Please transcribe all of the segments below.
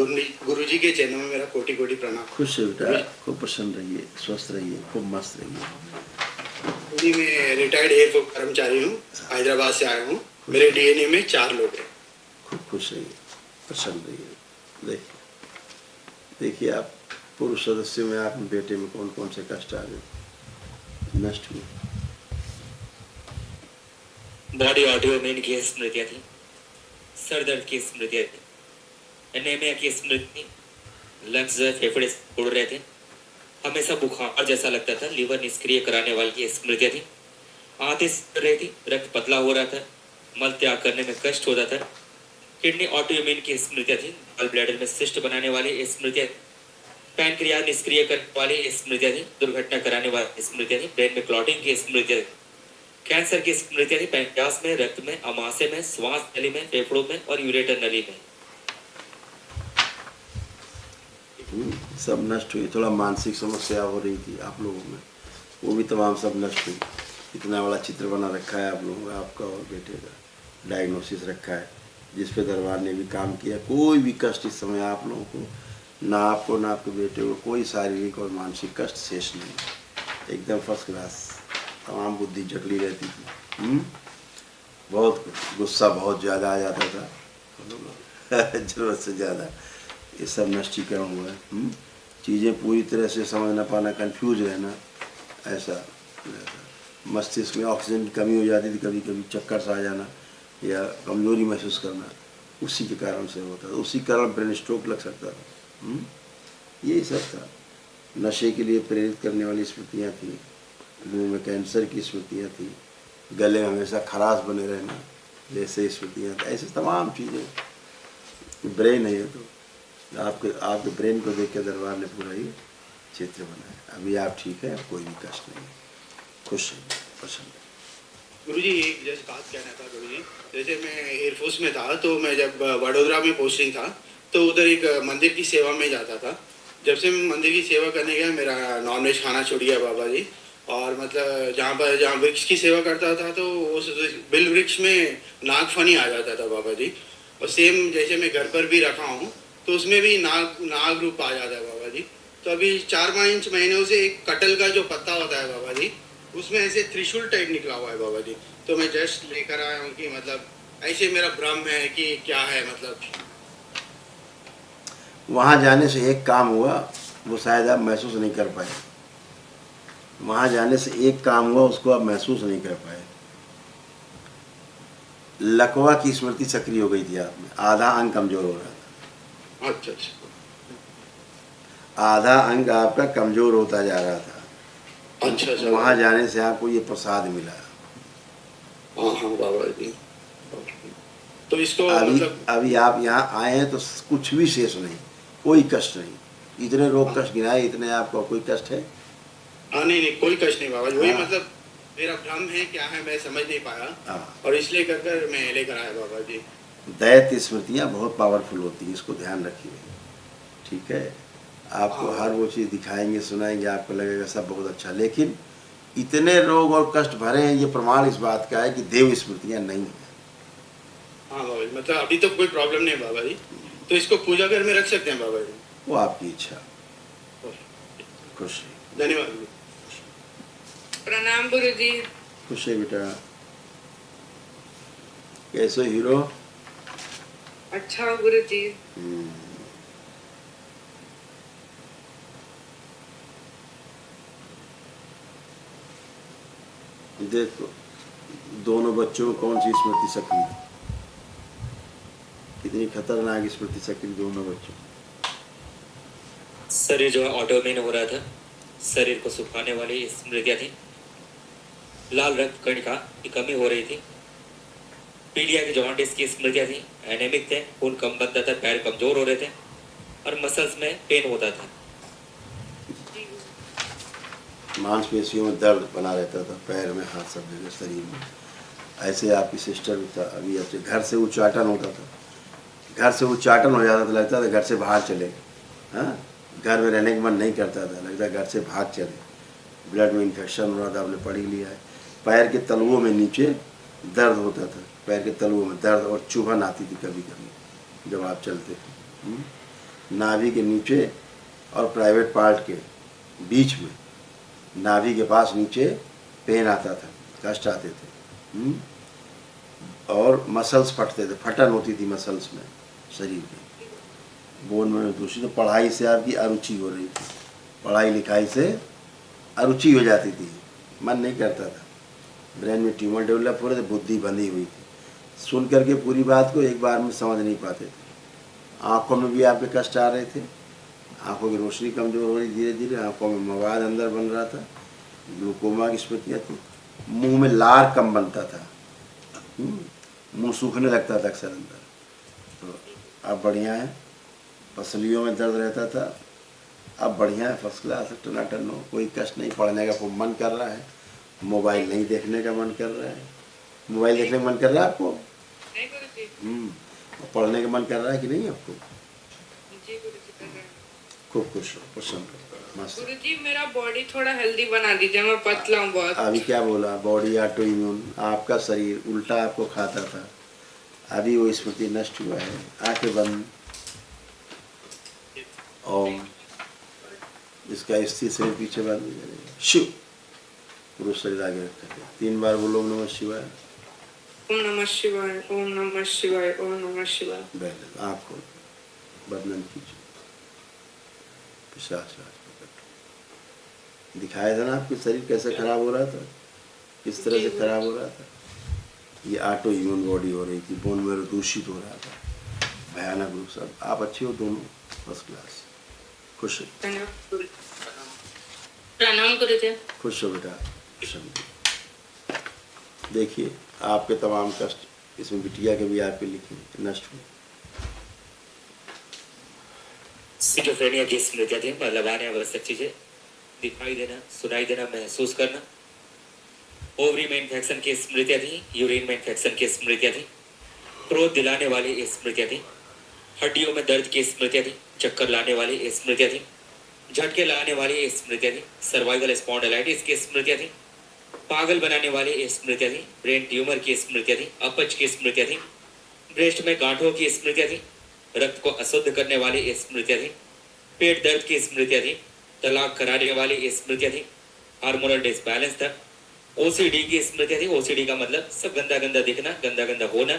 गुरु जी के चरणों में मेरा कोटि कोटि प्रणाम। खुश है बेटा, खूब प्रसन्न रहिए, स्वस्थ रहिए, खूब मस्त रहिए। जी मैं रिटायर्ड एयरफोर्स कर्मचारी हूँ, हैदराबाद से आया हूँ। मेरे डीएनए में 4 लोग हैं। खूब खुश रहिए, प्रसन्न रहिए। देखिए देखिए आप पूर्व सदस्यों में आप बेटे में कौन कौन से कष्ट आ गए, नष्ट हुए। बॉडी ऑडियोमेन की स्मृतियाँ थी, सर दर्द की स्मृतियाँ थी, एनीमिया की स्मृति, लंग्स फेफड़े उड़ रहे थे, हमेशा बुखार जैसा लगता था, लीवर निष्क्रिय कराने वाली की स्मृतियाँ थी, आंतें सड़ रही थी, रक्त पतला हो रहा था, मल त्याग करने में कष्ट होता था, किडनी ऑटोइम्यून की स्मृतियाँ थी, गॉल ब्लैडर में सिस्ट बनाने वाली स्मृतियाँ, पैनक्रियाज निष्क्रिय करने वाली स्मृतियाँ थी, दुर्घटना कराने वाली स्मृतियाँ थी, ब्रेन में क्लॉटिंग की स्मृतियाँ थी, कैंसर की स्मृतियाँ थी, पैंक्रियास में, रक्त में, अमाशय में, श्वास नली में, फेफड़ों में और यूरेटर नली में। सब नष्ट हुई। थोड़ा मानसिक समस्या हो रही थी आप लोगों में, वो भी तमाम सब नष्ट हुई। इतना बड़ा चित्र बना रखा है आप लोगों का, आपका और बेटे का डायग्नोसिस रखा है, जिस पे दरबार ने भी काम किया। कोई भी कष्ट इस समय आप लोगों को, ना आपको ना आपके बेटे को, कोई शारीरिक और मानसिक कष्ट शेष नहीं। एकदम फर्स्ट क्लास, तमाम बुद्धि जटली रहती थी। बहुत गुस्सा बहुत ज़्यादा आ जाता था ज़रूरत से ज़्यादा। ये सब नष्टीकरण हुआ है। चीज़ें पूरी तरह से समझ ना पाना, कंफ्यूज रहना, ऐसा रहता। मस्तिष्क में ऑक्सीजन की कमी हो जाती थी, कभी कभी चक्कर सा आ जाना या कमज़ोरी महसूस करना, उसी के कारण से होता था। उसी कारण ब्रेन स्ट्रोक लग सकता था। यही सब था। नशे के लिए प्रेरित करने वाली स्मृतियाँ थी, मुंह में कैंसर की स्मृतियाँ थी, गले में हमेशा खराश बने रहना जैसे स्मृतियाँ, ऐसे तमाम चीज़ें। ब्रेन है ये तो, आपके ब्रेन को देख के दरबार ने पूरा ही चित्र बनाया। अभी आप ठीक है, कोई भी कष्ट नहीं, खुश है, प्रसन्न। गुरु जी एक जैसे बात कहना था गुरु जी, जैसे मैं एयरफोर्स में था तो मैं जब वडोदरा में पोस्टिंग था तो उधर एक मंदिर की सेवा में जाता था। जब से मैं मंदिर की सेवा करने गया मेरा नॉनवेज खाना छूट गया बाबा जी। और मतलब जहाँ वृक्ष की सेवा करता था तो उस बिल वृक्ष में नागफनी आ जाता था बाबा जी। और सेम जैसे मैं घर पर भी रखा हूँ तो उसमें भी नाग रूप आ जाता है बाबा जी। तो अभी 4-5 महीनों से एक कटल का जो पत्ता होता है बाबा जी, उसमें ऐसे त्रिशूल टाइप निकला हुआ है बाबा जी। तो मैं जस्ट लेकर आया हूँ कि मतलब ऐसे मेरा भ्रम है कि क्या है मतलब। वहाँ जाने से एक काम हुआ, वो शायद आप महसूस नहीं कर पाए। वहाँ जाने से एक काम हुआ, उसको आप महसूस नहीं कर पाए। लकवा की स्मृति सक्रिय हो गई थी आप में, आधा अंग कमजोर हो रहा था। अच्छा अच्छा। आधा अंग आपका कमजोर होता जा रहा था। अच्छा अच्छा। वहाँ जाने से आपको ये प्रसाद मिला। हाँ हाँ बाबा जी। तो इसको मतलब अभी आप यहाँ आए हैं तो कुछ भी शेष नहीं, कोई कष्ट नहीं। इतने रोग कष्ट गिनाए, इतने आपको कोई कष्ट है? हाँ नहीं नहीं कोई कष्ट नहीं बाबा जी। वही मतलब मेरा भ्रम है क्या है मैं समझ नहीं पाया और इसलिए कर मैं लेकर आया बाबा जी। दैत्य स्मृतियाँ बहुत पावरफुल होती हैं, इसको ध्यान रखिए, ठीक है। आपको हर वो चीज़ दिखाएंगे, सुनाएंगे, आपको लगेगा सब बहुत अच्छा, लेकिन इतने रोग और कष्ट भरे हैं, ये प्रमाण इस बात का है कि देव स्मृतियाँ नहीं हैं। हाँ बाबा जी, मतलब अभी तो कोई प्रॉब्लम नहीं बाबा जी। तो इसको पूजा घर में रख सकते हैं बाबा जी? वो आपकी इच्छा। खुश है। धन्यवाद। प्रणाम गुरु जी। खुश है बेटा। कैसे हीरो? अच्छा हो गुरु जी। देखो दोनों बच्चों को कौन सी स्मृति सक्रिय, कितनी खतरनाक स्मृति सक्रिय दोनों बच्चों। शरीर जो है ऑटोमेन हो रहा था, शरीर को सुखाने वाली स्मृतियाँ थी, लाल रक्त कणिका की कमी हो रही थी, पीलिया की जॉन्डिस की स्मृतियाँ थी, एनेमिक थे, खून कम बनता था, पैर कमजोर हो रहे थे और मसल्स में पेन होता था। मांसपेशियों में दर्द बना रहता था, पैर में, हाथ, सब जगह शरीर में। ऐसे आपकी सिस्टर भी था। अभी आपसे घर से उच्चाटन होता था, घर से उच्चाटन हो जाता था, लगता था घर से बाहर चले। हाँ, घर में रहने का मन नहीं करता था, लगता घर से भाग चले। ब्लड में इन्फेक्शन हो रहा था, आपने पढ़ ही लिया है। पैर के तलुओं में नीचे दर्द होता था, पैर के तलुओं में दर्द और चुभन आती थी कभी कभी जब आप चलते थे। नाभि के नीचे और प्राइवेट पार्ट के बीच में, नाभि के पास नीचे पेन आता था, कष्ट आते थे। और मसल्स फटते थे, फटन होती थी मसल्स में, शरीर में, बोन में दूसरी। तो पढ़ाई से आपकी अरुचि हो रही थी, पढ़ाई लिखाई से अरुचि हो जाती थी, मन नहीं करता था, ब्रेन में ट्यूमर डेवलप हो रहे थे, बुद्धि बंधी हुई थी, सुन करके पूरी बात को एक बार में समझ नहीं पाते थे। आँखों में भी आपके कष्ट आ रहे थे, आँखों की रोशनी कमज़ोर हो रही धीरे धीरे, आँखों में मवाद अंदर बन रहा था, ग्लूकोमा की स्मृतियाँ थी, मुंह में लार कम बनता था, मुंह सूखने लगता था अक्सर अंदर। तो अब बढ़िया है, पसलियों में दर्द रहता था, अब बढ़िया है, फर्स्ट क्लास है, टनाटन हो, कोई कष्ट नहीं। पढ़ने का मन कर रहा है, मोबाइल नहीं देखने का मन कर रहा है। मोबाइल देखने का मन कर रहा है आपको? नहीं गुरुजी। पढ़ने का मन कर रहा है कि नहीं आपको? जी गुरुजी कर रहे हैं। खूब खुश हो, प्रसन्न हो, मस्त। गुरुजी मेरा बॉडी थोड़ा हेल्दी बना दीजिए, मैं पतला हूँ बहुत। अभी क्या बोला? बॉडी ऑटो इम्यून, आपका शरीर उल्टा आपको खाता था, अभी वो स्मृति नष्ट हुआ है। आंखें बंद, ओम, इसका स्थिर शरीर पीछे बंद हो जाएगा, शिव, पूरा शरीर आगे रखा। 3 बार बोलो ओम नमः शिवाय। ओम नमः शिवाय, ओम नमः शिवाय, ओम नमः शिवाय। पहले आँख खोल, बंधन कीजिए, पिशाच राज प्रकट। दिखाया था ना आपके शरीर कैसे खराब हो रहा था, किस तरह से खराब हो रहा था। ये ऑटो इम्यून बॉडी हो रही थी, बोन मेरो दूषित हो रहा था, भयानक रूप से। आप अच्छे हो दोनों, फर्स्ट क्लास, खुश हो, प्रणाम गुरुजी। खुश हो बेटा, शांति। देखिए आपके तमाम कष्ट इसमें बिटिया के भी आपके लिखे नष्ट हुए। स्किज़ोफ्रेनिया की स्मृतियाँ थी, मतलब आने आवश्यक चीजें, दिखाई देना, सुनाई देना, महसूस करना। ओवरी में इन्फेक्शन की स्मृतियाँ थी, यूरिन में इन्फेक्शन की स्मृतियाँ थी, क्रोध दिलाने वाली स्मृतियाँ थी, हड्डियों में दर्द की स्मृतियाँ थी, चक्कर लाने वाली स्मृतियाँ थी, झटके लाने वाली स्मृतियाँ थी, सर्वाइकल स्पॉन्डिलाइटिस की स्मृतियाँ थी, पागल बनाने वाली स्मृतियाँ थी, ब्रेन ट्यूमर की स्मृतियाँ थी, अपच की स्मृतियाँ थी, ब्रेस्ट में गांठों की स्मृतियाँ थी, रक्त को अशुद्ध करने वाली स्मृतियाँ थी, पेट दर्द की स्मृतियाँ थी, तलाक कराने वाली स्मृतियाँ थी, हार्मोनल डिसबैलेंस था, ओसीडी की स्मृतियाँ थी। ओसीडी का मतलब सब गंदा गंदा दिखना, गंदा गंदा होना,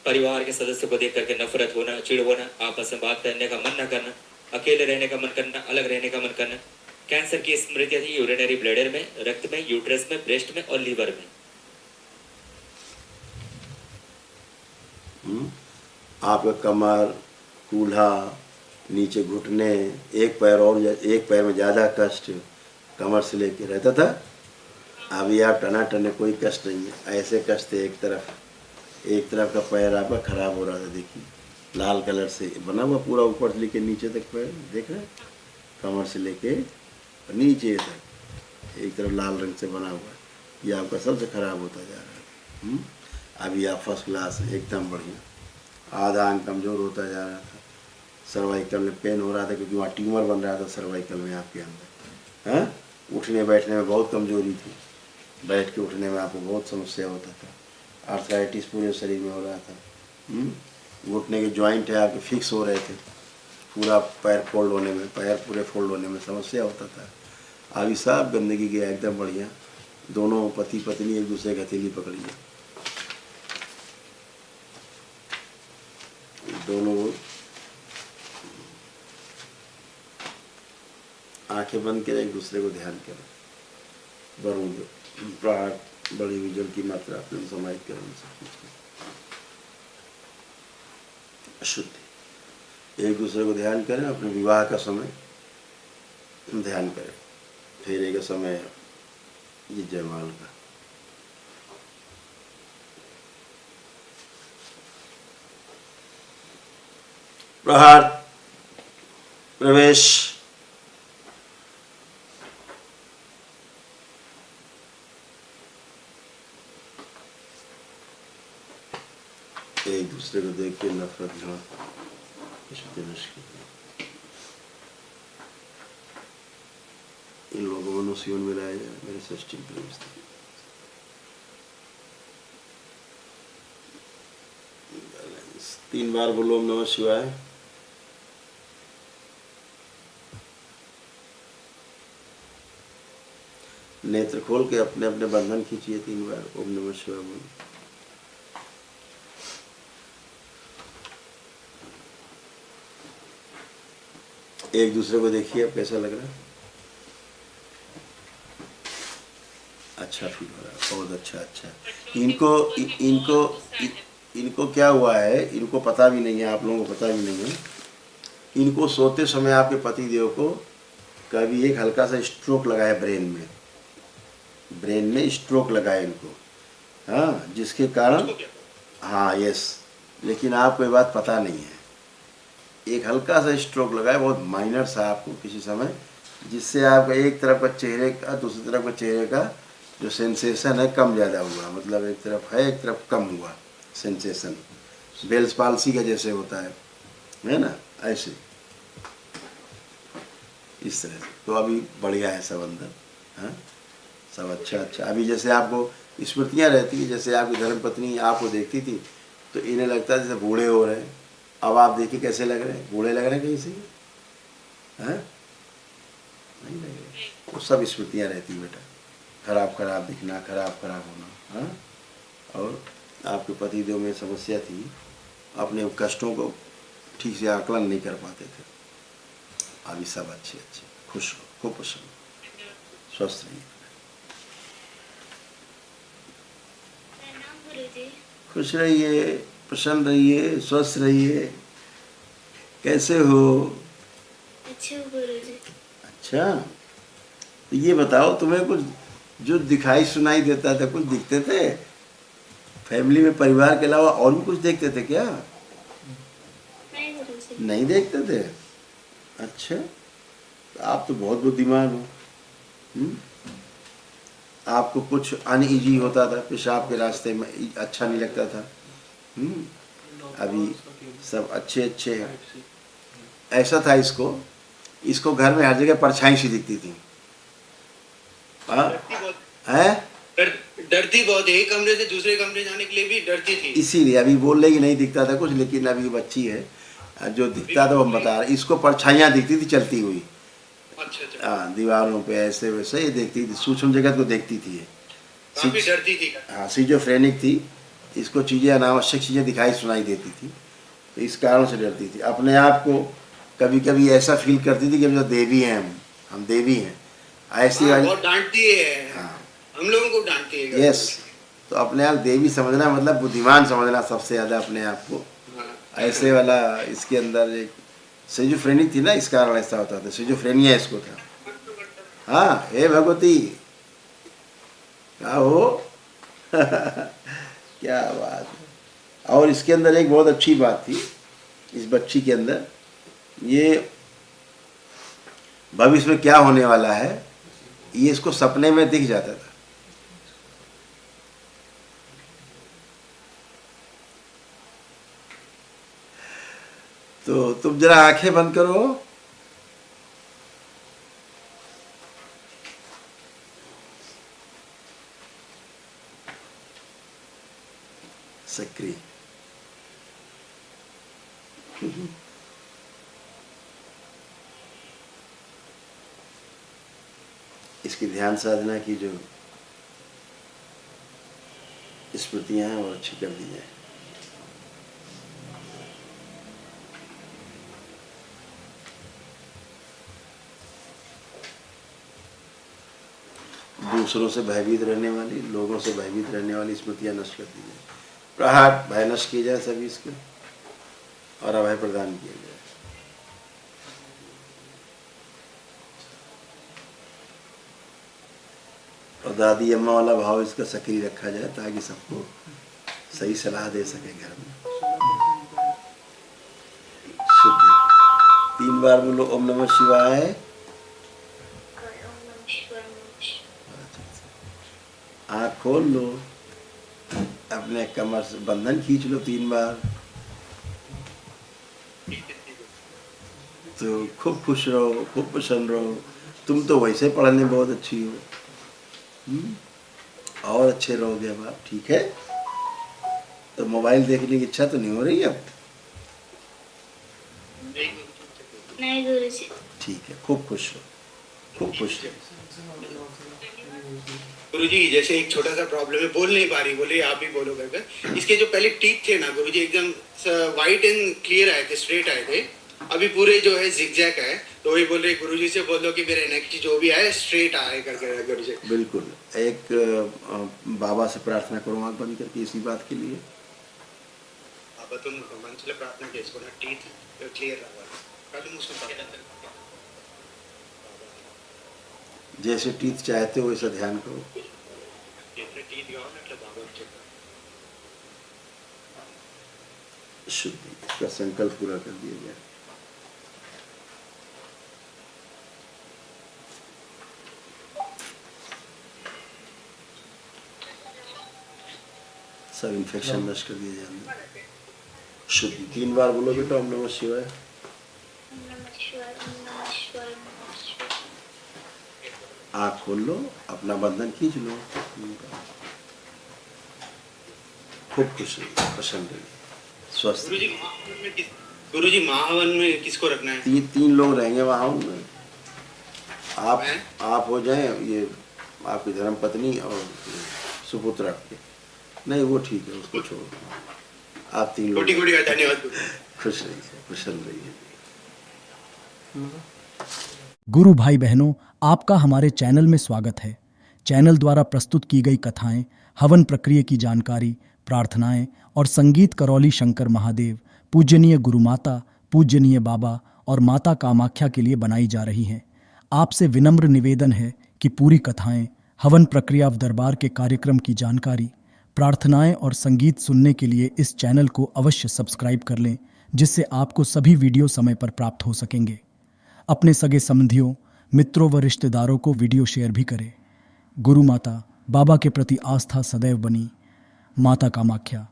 परिवार के सदस्य को देख करके नफरत होना, चिड़ होना, आपस में बात करने का मन न करना, अकेले रहने का मन करना, अलग रहने का मन करना। कैंसर की स्मृतियाँ थी, यूरिनरी ब्लैडर में, रक्त में, यूट्रस में, ब्रेस्ट में और लीवर में। आपका कमर, कूल्हा, नीचे घुटने, एक पैर और, एक पैर में ज़्यादा कष्ट कमर से लेके रहता था। अभी आप टनाटन, कोई कष्ट नहीं है, ऐसे कष्ट थे। एक तरफ का पैर आपका खराब हो रहा था, देखिए लाल कलर से बना हुआ पूरा, ऊपर से लेके नीचे तक पैर, देख रहे हैं, कमर से लेके नीचे तक एक तरफ लाल रंग से बना हुआ है। ये आपका सबसे खराब होता जा रहा है। अभी आप फर्स्ट क्लास है, एकदम बढ़िया। आधा अंग कमज़ोर होता जा रहा था, सर्वाइकल में पेन हो रहा था क्योंकि वहाँ ट्यूमर बन रहा था सर्वाइकल में आपके अंदर। हाँ, उठने बैठने में बहुत कमज़ोरी थी, बैठ के उठने में आपको बहुत समस्या होता था। आर्थराइटिस पूरे शरीर में हो रहा था। घुटने के जॉइंट है आपके फिक्स हो रहे थे, पूरा पैर फोल्ड होने में, पैर पूरे फोल्ड होने में समस्या होता था। अभी सब गंदगी गया, एकदम बढ़िया। दोनों पति पत्नी एक दूसरे की हथेली पकड़ी है, दोनों आंखें बंद करें, एक दूसरे को ध्यान करें। वरुण प्राण बड़ी हुई जल की मात्रा अपने समाहित करें, सब कुछ अशुद्धि। एक दूसरे को ध्यान करें, अपने विवाह का समय ध्यान करें, फेरे का समय, ये जयमाल का। प्रहार, प्रवेश, एक दूसरे को देख के नफरत न, इन लोगों को मनुष्य में मिलाया जाए, मेरे सृष्टि प्रेम से। 3 बार बोलो ओम नमः शिवाय। नेत्र खोल के अपने अपने बंधन खींचिए 3 बार। ओम नमः शिवाय बोलो। एक दूसरे को देखिए अब कैसा लग रहा है। अच्छा फील हो रहा है, बहुत अच्छा। अच्छा इनको क्या हुआ है, इनको पता भी नहीं है, आप लोगों को पता भी नहीं है। इनको सोते समय आपके पति देव को कभी एक हल्का सा स्ट्रोक लगा है ब्रेन में स्ट्रोक लगा है इनको। हाँ, जिसके कारण, हाँ यस, लेकिन आपको ये बात पता नहीं है। एक हल्का सा स्ट्रोक लगा है, बहुत माइनर सा आपको किसी समय, जिससे आपका एक तरफ का चेहरे का, दूसरी तरफ का चेहरे का जो सेंसेशन है कम ज़्यादा हुआ। मतलब एक तरफ है, एक तरफ कम हुआ सेंसेशन। बेल्स पाल्सी का जैसे होता है ना, ऐसे इस तरह से। तो अभी बढ़िया है सब अंदर, हाँ सब अच्छा। अभी जैसे आपको स्मृतियाँ रहती है, जैसे आपकी धर्मपत्नी आपको देखती थी तो इन्हें लगता है जैसे बूढ़े हो रहे हैं। अब आप देखिए कैसे लग रहे हैं, बूढ़े लग रहे हैं कहीं से, हाँ नहीं लग रहे। वो सब स्मृतियाँ रहती बेटा, खराब दिखना, खराब होना, हाँ। और आपके पतिदेव में समस्या थी, अपने कष्टों को ठीक से आकलन नहीं कर पाते थे। अभी सब अच्छे, खुश हो, खूब प्रसन्न, स्वस्थ रहिए, खुश रहिए, प्रसन्न रहिए, स्वस्थ रहिए। कैसे हो? अच्छे हो गुरुजी। अच्छा, तो ये बताओ, तुम्हें कुछ जो दिखाई सुनाई देता था, कुछ दिखते थे? फैमिली में, परिवार के अलावा और भी कुछ देखते थे क्या? नहीं गुरुजी। नहीं देखते थे? अच्छा, आप तो बहुत बुद्धिमान हो। आपको कुछ अनईजी होता था, पेशाब के रास्ते में अच्छा नहीं लगता था। अभी सब अच्छे हैं। ऐसा था इसको घर में हर जगह परछाई सी दिखती थी। डरती बहुत है, एक कमरे से दूसरे कमरे जाने के लिए भी डरती थी। इसीलिए अभी बोल रही कि नहीं दिखता था कुछ, लेकिन अभी बच्ची है, जो दिखता था वो हम बता रहे। इसको परछाइयाँ दिखती थी चलती हुई। अच्छा। हाँ, दीवारों पे ऐसे वैसे ये देखती थी, सूक्ष्म जगत को देखती थी ये। काफी डरती थी। हाँ, सिजोफ्रेनिक थी। इसको चीज़ें, अनावश्यक चीज़ें दिखाई सुनाई देती थी, तो इस कारण से डरती थी। अपने आप को कभी कभी ऐसा फील करती थी कि हम देवी हैं, हम देवी हैं, ऐसी वाली। बहुत डांटती है। हाँ, हम लोगों को डांटती है। यस, तो अपने आप देवी समझना मतलब बुद्धिमान समझना सबसे ज़्यादा अपने आप को। ऐसे वाला इसके अंदर एक सिजोफ्रेनिक थी ना, इस कारण ऐसा होता था। सिजोफ्रेनिया इसको था। हाँ, हे भगवती, क्या हो? क्या बात है। और इसके अंदर एक बहुत अच्छी बात थी, इस बच्ची के अंदर, ये भविष्य में क्या होने वाला है ये इसको सपने में दिख जाता था। तो तुम जरा आंखें बंद करो। सक्रिय, इसकी ध्यान साधना की जो स्मृतियां हैं वो अच्छी कर दी जाए। दूसरों से भयभीत रहने वाली, लोगों से भयभीत रहने वाली स्मृतियां नष्ट कर दी जाए। प्रहाट भय नष्ट किए जाए सभी इसके, और अभय प्रदान किया जाए। और दादी अम्मा वाला भाव इसका सक्रिय रखा जाए, ताकि सबको सही सलाह दे सके घर में। शुद्ध 3 बार बोलो ओम नमः शिवाय। आँख खोल लो, अपने कमर से बंधन खींच लो 3 बार। तो खूब खुश रहो, खूब प्रसन्न रहो। तुम तो वैसे पढ़ने बहुत अच्छी हो, और अच्छे रहोगे अब आप, ठीक है? तो मोबाइल देखने की इच्छा तो नहीं हो रही अब? नहीं गुरुजी। ठीक है, खूब खुश हो। खूब खुश। गुरुजी जैसे एक छोटा सा प्रॉब्लम है, बोल नहीं पा रही, बोले आप ही बोलो करके। इसके जो पहले टीथ थे ना गुरुजी एकदम वाइट एंड क्लियर आए थे, स्ट्रेट आए थे, अभी पूरे जो है जिगजैग है। तो वही बोल रहे गुरुजी से बोल दो कि मेरे नेक्स्ट जो भी आए स्ट्रेट आए करके गुरुजी। बिल्कुल। एक बाबा से प्रार्थना करो आँख बंद करके इसी बात के लिए। అబద్ధం మంచిగా ప్రార్థన చేసుకున్న టీత్ క్లియర్ రావాలి, కళ్ళు మూసుకుంటారు। जैसे टीथ चाहते हो वैसा ध्यान करो। ఎట్లా టీత్ కావాలి అట్లా బాగా చెప్పారు। शुद्धि का संकल्प पूरा कर दिया गया। सब इन्फेक्शन नष्ट कर दिए जाएंगे। शुद्धि 3 बार बोलो बेटा, ओम नमः शिवाय। ओम नमः शिवाय, ओम नमः शिवाय, ओम नमः शिवाय। आँख खोल लो, अपना बंधन खींच लो। खूब खुश रहिए, प्रसन्न रहिए, स्वस्थ। गुरुजी महावन में किसको रखना है? 3 लोग रहेंगे वहाँ में। आप हो जाए, ये आपकी धर्म पत्नी और सुपुत्र आपके। नहीं वो ठीक है, उसको छोड़ो। आप 3 लोग कोटि कोटि का धन्यवाद गुरु। खुश रहिए, प्रसन्न रहिए। गुरु भाई बहनों, आपका हमारे चैनल में स्वागत है। चैनल द्वारा प्रस्तुत की गई कथाएं, हवन प्रक्रिया की जानकारी, प्रार्थनाएं और संगीत करौली शंकर महादेव, पूजनीय गुरु माता, पूजनीय बाबा और माता कामाख्या के लिए बनाई जा रही हैं। आपसे विनम्र निवेदन है कि पूरी कथाएं, हवन प्रक्रिया व दरबार के कार्यक्रम की जानकारी, प्रार्थनाएं और संगीत सुनने के लिए इस चैनल को अवश्य सब्सक्राइब कर लें, जिससे आपको सभी वीडियो समय पर प्राप्त हो सकेंगे। अपने सगे संबंधियों, मित्रों व रिश्तेदारों को वीडियो शेयर भी करें। गुरु माता बाबा के प्रति आस्था सदैव बनी। माता कामाख्या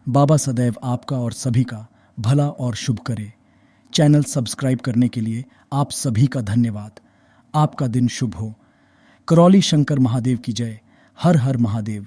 बाबा सदैव आपका और सभी का भला और शुभ करे। चैनल सब्सक्राइब करने के लिए आप सभी का धन्यवाद। आपका दिन शुभ हो। करौली शंकर महादेव की जय। हर हर महादेव।